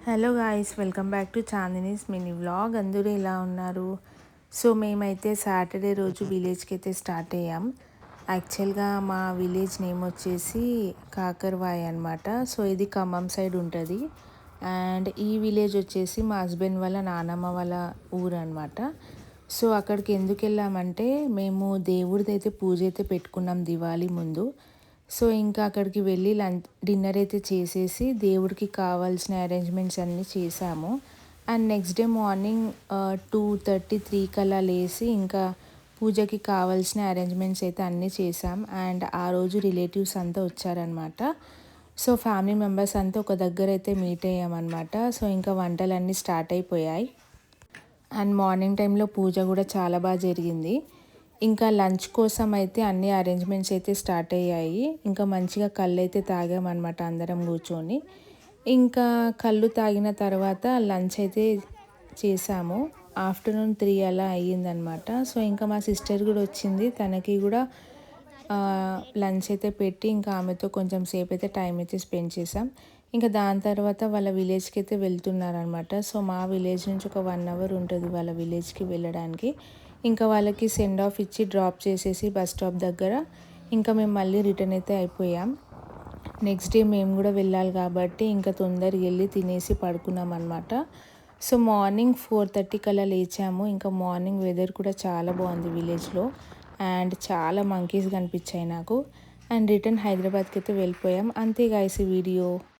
Hello guys, welcome back to Chandini's mini vlog. అందరూ ఎలా ఉన్నారు? సో మేమైతే సాటర్డే రోజు విలేజ్కి అయితే స్టార్ట్ అయ్యాం. యాక్చువల్గా మా విలేజ్ నేమ్ వచ్చేసి కాకర్వాయ్ అనమాట. సో ఇది ఖమ్మం సైడ్ ఉంటుంది. అండ్ ఈ విలేజ్ వచ్చేసి మా హస్బెండ్ వాళ్ళ నానమ్మ వాళ్ళ ఊరు అనమాట. సో అక్కడికి ఎందుకు వెళ్ళామంటే, మేము దేవుడిది అయితే పూజ అయితే పెట్టుకున్నాం దివాళీ ముందు. సో ఇంకా అక్కడికి వెళ్ళి డిన్నర్ అయితే చేసేసి దేవుడికి కావాల్సిన అరేంజ్మెంట్స్ అన్నీ చేసాము. అండ్ నెక్స్ట్ డే మార్నింగ్ 2:30-3 కల్లా లేసి ఇంకా పూజకి కావాల్సిన అరేంజ్మెంట్స్ అయితే అన్నీ చేసాం. అండ్ ఆ రోజు రిలేటివ్స్ అంతా వచ్చారనమాట. సో ఫ్యామిలీ మెంబర్స్ అంతా ఒక దగ్గర అయితే మీట్ అయ్యామన్నమాట. సో ఇంకా వంటలన్నీ స్టార్ట్ అయిపోయాయి. అండ్ మార్నింగ్ టైంలో పూజ కూడా చాలా బాగా జరిగింది. ఇంకా లంచ్ కోసం అయితే అన్ని అరేంజ్మెంట్స్ అయితే స్టార్ట్ అయ్యాయి. ఇంకా మంచిగా కళ్ళు అయితే తాగామన్నమాట అందరం కూర్చొని. ఇంకా కళ్ళు తాగిన తర్వాత లంచ్ అయితే చేసాము. ఆఫ్టర్నూన్ 3 అలా అయ్యిందనమాట. సో ఇంకా మా సిస్టర్ కూడా వచ్చింది. తనకి కూడా లంచ్ అయితే పెట్టి ఇంకా ఆమెతో కొంచెం సేపు అయితే టైం అయితే స్పెండ్ చేసాం. ఇంకా దాని తర్వాత వాళ్ళ విలేజ్కి అయితే వెళ్తున్నారనమాట. సో మా విలేజ్ నుంచి ఒక 1 అవర్ ఉంటుంది వాళ్ళ విలేజ్కి వెళ్ళడానికి. ఇంకా వాళ్ళకి సెండ్ ఆఫ్ ఇచ్చి డ్రాప్ చేసేసి బస్ స్టాప్ దగ్గర ఇంకా మేము మళ్ళీ రిటర్న్ అయితే అయిపోయాం. నెక్స్ట్ డే మేము కూడా వెళ్ళాలి కాబట్టి ఇంకా తొందరగా వెళ్ళి తినేసి పడుకున్నాం అనమాట. సో మార్నింగ్ 4:30 కల్లా లేచాము. ఇంకా మార్నింగ్ వెదర్ కూడా చాలా బాగుంది విలేజ్లో. అండ్ చాలా మంకీస్ కనిపించాయి నాకు. అండ్ రిటర్న్ హైదరాబాద్కి అయితే వెళ్ళిపోయాం. అంతే గాయ్స్ ఈ వీడియో.